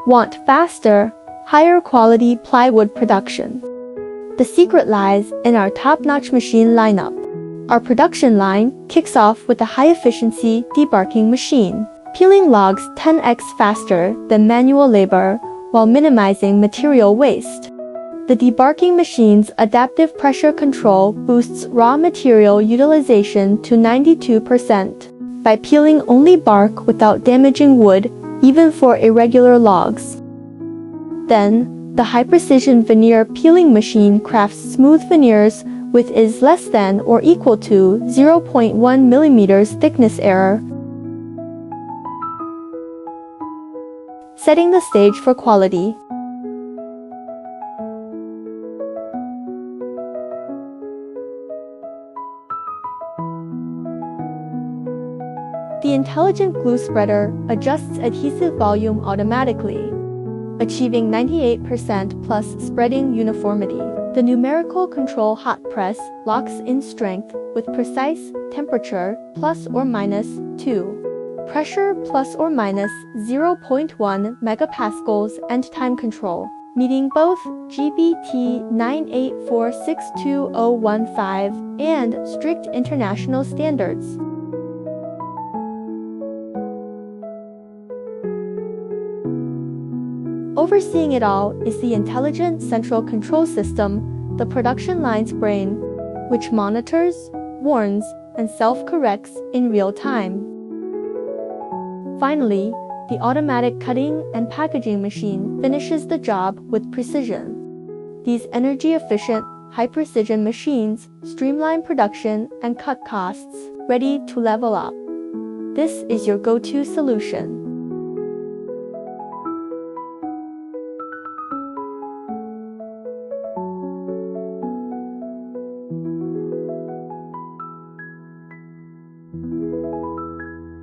Want faster, higher quality plywood production? The secret lies in our top-notch machine lineup. Our production line kicks off with a high-efficiency debarking machine, peeling logs 10x faster than manual labor while minimizing material waste. The debarking machine's adaptive pressure control boosts raw material utilization to 92% by peeling only bark without damaging wood, even for irregular logs. Then, the high-precision veneer peeling machine crafts smooth veneers with is less than or equal to 0.1 mm thickness error, setting the stage for quality. The intelligent glue spreader adjusts adhesive volume automatically, achieving 98% plus spreading uniformity. The numerical control hot press locks in strength with precise temperature ±2, pressure ±0.1 megapascals, and time control, meeting both GBT 9846215 and strict international standards. Overseeing it all is the intelligent central control system, the production line's brain, which monitors, warns, and self-corrects in real time. Finally, the automatic cutting and packaging machine finishes the job with precision. These energy-efficient, high-precision machines streamline production and cut costs, ready to level up. This is your go-to solution.